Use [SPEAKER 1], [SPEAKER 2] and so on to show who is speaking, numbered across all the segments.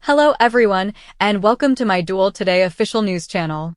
[SPEAKER 1] Hello everyone, and welcome to my DOOL Today official news channel.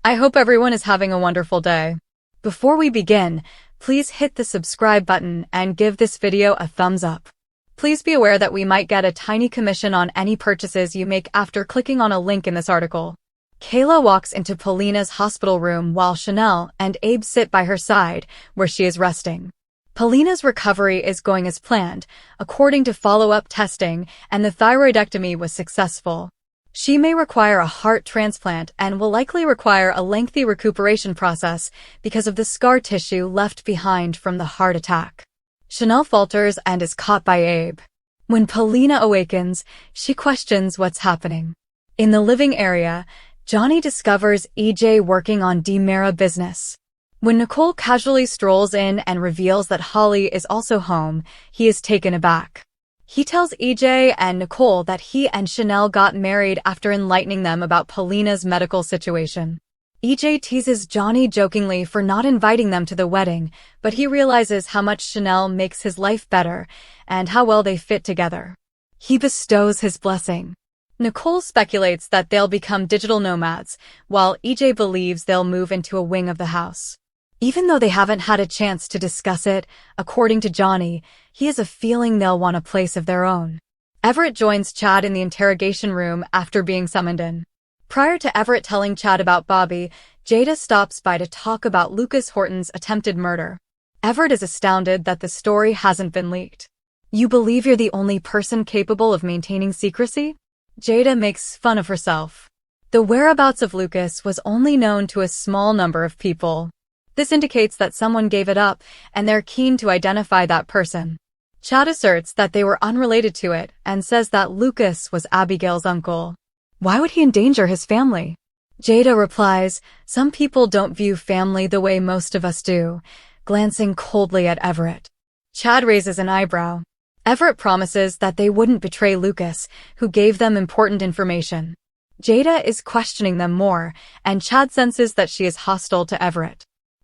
[SPEAKER 1] I hope everyone is having a wonderful day. Before we begin, please hit the subscribe button and give this video a thumbs up. Please be aware that we might get a tiny commission on any purchases you make after clicking on a link in this article. Kayla walks into Paulina's hospital room while Chanel and Abe sit by her side, where she is resting. Paulina's recovery is going as planned, according to follow-up testing, and the thyroidectomy was successful. She may require a heart transplant and will likely require a lengthy recuperation process because of the scar tissue left behind from the heart attack. Chanel falters and is caught by Abe. When Paulina awakens, she questions what's happening. In the living area, Johnny discovers EJ working on DMera business. When Nicole casually strolls in and reveals that Holly is also home, he is taken aback. He tells EJ and Nicole that he and Chanel got married after enlightening them about Paulina's medical situation. EJ teases Johnny jokingly for not inviting them to the wedding, but he realizes how much Chanel makes his life better and how well they fit together. He bestows his blessing. Nicole speculates that they'll become digital nomads, while EJ believes they'll move into a wing of the house. Even though they haven't had a chance to discuss it, according to Johnny, he has a feeling they'll want a place of their own. Everett joins Chad in the interrogation room after being summoned in. Prior to Everett telling Chad about Bobby, Jada stops by to talk about Lucas Horton's attempted murder. Everett is astounded that the story hasn't been leaked. "You believe you're the only person capable of maintaining secrecy?" Jada makes fun of herself. The whereabouts of Lucas was only known to a small number of people. This indicates that someone gave it up, and they're keen to identify that person. Chad asserts that they were unrelated to it, and says that Lucas was Abigail's uncle. Why would he endanger his family? Jada replies, "Some people don't view family the way most of us do," glancing coldly at Everett. Chad raises an eyebrow. Everett promises that they wouldn't betray Lucas, who gave them important information. Jada is questioning them more, and Chad senses that she is hostile to Everett.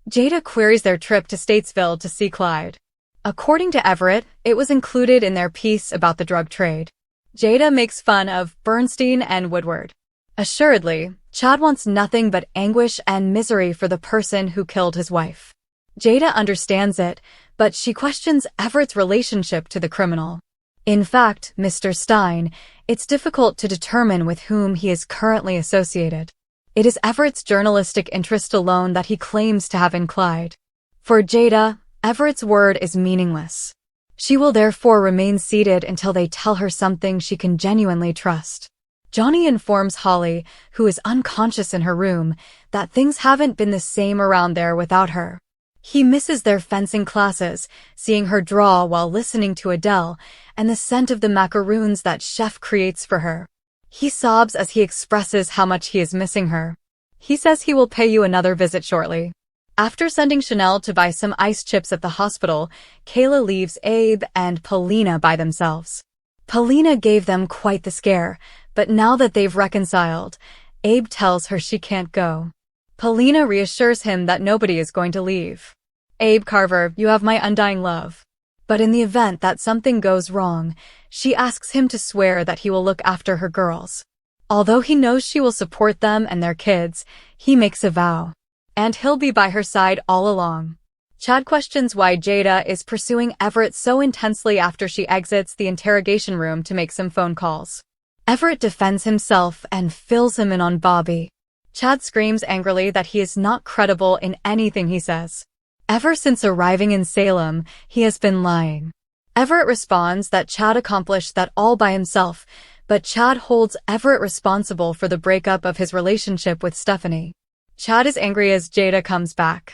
[SPEAKER 1] Jada queries their trip to Statesville to see Clyde. According to Everett, it was included in their piece about the drug trade. Jada makes fun of Bernstein and Woodward. Assuredly, Chad wants nothing but anguish and misery for the person who killed his wife. Jada understands it, but she questions Everett's relationship to the criminal. In fact, Mr. Stein, it's difficult to determine with whom he is currently associated. It is Everett's journalistic interest alone that he claims to have in Clyde. For Jada, Everett's word is meaningless. She will therefore remain seated until they tell her something she can genuinely trust. Johnny informs Holly, who is unconscious in her room, that things haven't been the same around there without her. He misses their fencing classes, seeing her draw while listening to Adele, and the scent of the macaroons that Chef creates for her. He sobs as he expresses how much he is missing her. He says he will pay you another visit shortly. After sending Chanel to buy some ice chips at the hospital, Kayla leaves Abe and Paulina by themselves. Paulina gave them quite the scare, but now that they've reconciled, Abe tells her she can't go. Paulina reassures him that nobody is going to leave. "Abe Carver, you have my undying love." But in the event that something goes wrong, she asks him to swear that he will look after her girls. Although he knows she will support them and their kids, he makes a vow. And he'll be by her side all along. Chad questions why Jada is pursuing Everett so intensely after she exits the interrogation room to make some phone calls. Everett defends himself and fills him in on Bobby. Chad screams angrily that he is not credible in anything he says. Ever since arriving in Salem, he has been lying. Everett responds that Chad accomplished that all by himself, but Chad holds Everett responsible for the breakup of his relationship with Stephanie. Chad is angry as Jada comes back.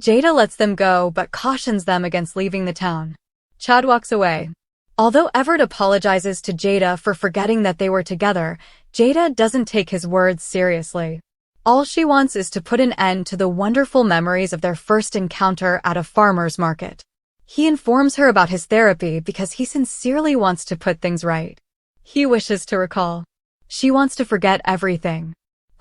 [SPEAKER 1] Jada lets them go but cautions them against leaving the town. Chad walks away. Although Everett apologizes to Jada for forgetting that they were together, Jada doesn't take his words seriously. All she wants is to put an end to the wonderful memories of their first encounter at a farmer's market. He informs her about his therapy because he sincerely wants to put things right. He wishes to recall. She wants to forget everything.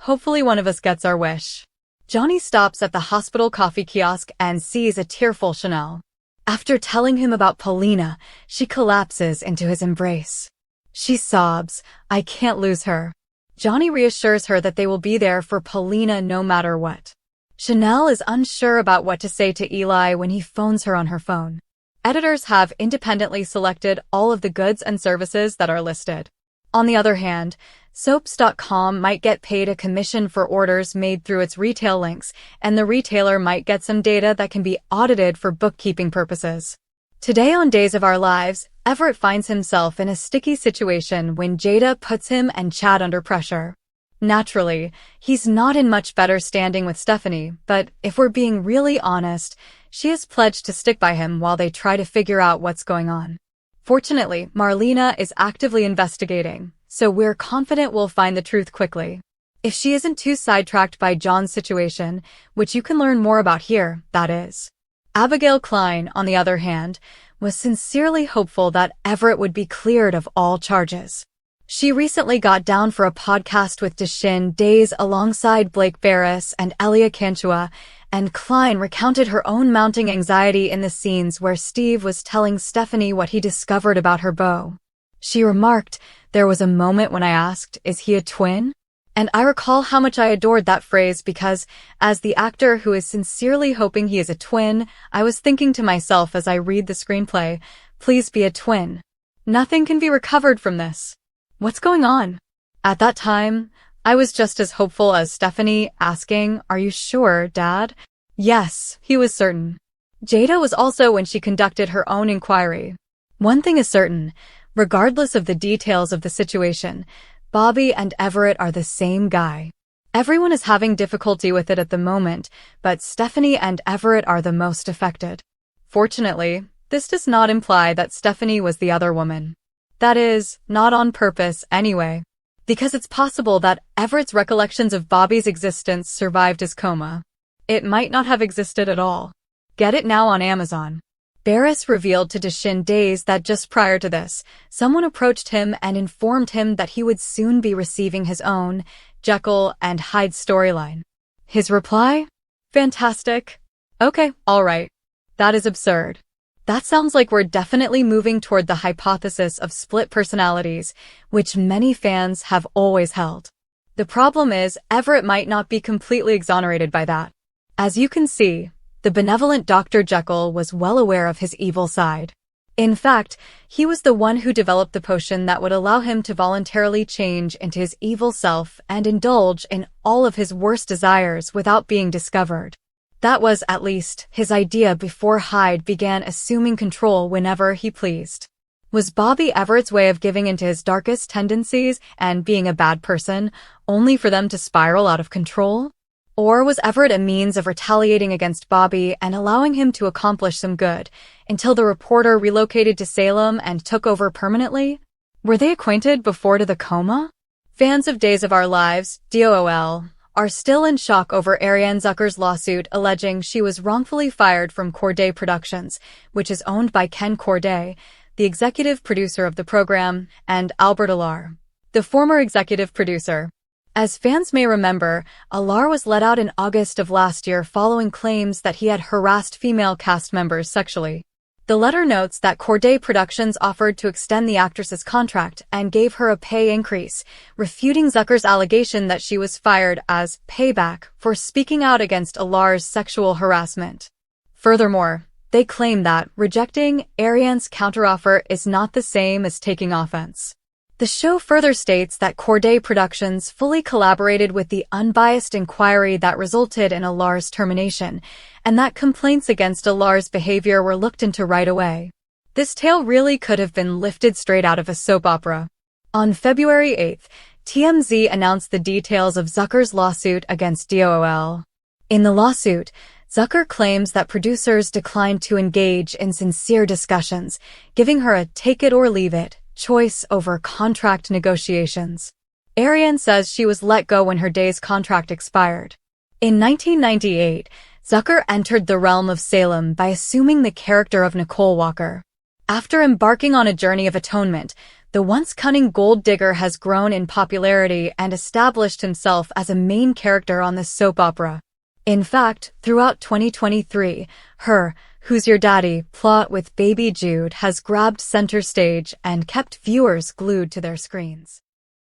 [SPEAKER 1] Hopefully one of us gets our wish. Johnny stops at the hospital coffee kiosk and sees a tearful Chanel. After telling him about Paulina, she collapses into his embrace. She sobs, "I can't lose her." Johnny reassures her that they will be there for Paulina no matter what. Chanel is unsure about what to say to Eli when he phones her on her phone. Editors have independently selected all of the goods and services that are listed. On the other hand, Soaps.com might get paid a commission for orders made through its retail links, and the retailer might get some data that can be audited for bookkeeping purposes. Today on Days of Our Lives, Everett finds himself in a sticky situation when Jada puts him and Chad under pressure. Naturally, he's not in much better standing with Stephanie, but if we're being really honest, she has pledged to stick by him while they try to figure out what's going on. Fortunately, Marlena is actively investigating, so we're confident we'll find the truth quickly. If she isn't too sidetracked by John's situation, which you can learn more about here, that is. Abigail Klein, on the other hand, was sincerely hopeful that Everett would be cleared of all charges. She recently got down for a podcast with Deshin Days alongside Blake Barris and Elia Cantua, and Klein recounted her own mounting anxiety in the scenes where Steve was telling Stephanie what he discovered about her beau. She remarked, "There was a moment when I asked, is he a twin?" And I recall how much I adored that phrase because, as the actor who is sincerely hoping he is a twin, I was thinking to myself as I read the screenplay, please be a twin. Nothing can be recovered from this. What's going on? At that time, I was just as hopeful as Stephanie, asking, "Are you sure, Dad?" Yes, he was certain. Jada was also when she conducted her own inquiry. One thing is certain, regardless of the details of the situation, Bobby and Everett are the same guy. Everyone is having difficulty with it at the moment, but Stephanie and Everett are the most affected. Fortunately, this does not imply that Stephanie was the other woman. That is, not on purpose anyway, because it's possible that Everett's recollections of Bobby's existence survived his coma. It might not have existed at all. Get it now on Amazon. Barris revealed to Deshin Days that just prior to this, someone approached him and informed him that he would soon be receiving his own Jekyll and Hyde storyline. His reply? Fantastic. Okay, alright. That is absurd. That sounds like we're definitely moving toward the hypothesis of split personalities, which many fans have always held. The problem is, Everett might not be completely exonerated by that. As you can see, the benevolent Dr. Jekyll was well aware of his evil side. In fact, he was the one who developed the potion that would allow him to voluntarily change into his evil self and indulge in all of his worst desires without being discovered. That was, at least, his idea before Hyde began assuming control whenever he pleased. Was Bobby Everett's way of giving into his darkest tendencies and being a bad person, only for them to spiral out of control? Or was Everett a means of retaliating against Bobby and allowing him to accomplish some good, until the reporter relocated to Salem and took over permanently? Were they acquainted before to the coma? Fans of Days of Our Lives, DOOL, are still in shock over Ariane Zucker's lawsuit alleging she was wrongfully fired from Corday Productions, which is owned by Ken Corday, the executive producer of the program, and Albert Alar, the former executive producer. As fans may remember, Alar was let out in August of last year following claims that he had harassed female cast members sexually. The letter notes that Corday Productions offered to extend the actress's contract and gave her a pay increase, refuting Zucker's allegation that she was fired as payback for speaking out against Alar's sexual harassment. Furthermore, they claim that rejecting Ariane's counteroffer is not the same as taking offense. The show further states that Corday Productions fully collaborated with the unbiased inquiry that resulted in Alar's termination, and that complaints against Alar's behavior were looked into right away. This tale really could have been lifted straight out of a soap opera. On February 8th, TMZ announced the details of Zucker's lawsuit against DOOL. In the lawsuit, Zucker claims that producers declined to engage in sincere discussions, giving her a take-it-or-leave-it choice over contract negotiations. Ariane says she was let go when her day's contract expired. In 1998, Zucker entered the realm of Salem by assuming the character of Nicole Walker. After embarking on a journey of atonement, the once cunning gold digger has grown in popularity and established himself as a main character on this soap opera. In fact, throughout 2023, her, Who's Your Daddy plot with Baby Jude has grabbed center stage and kept viewers glued to their screens.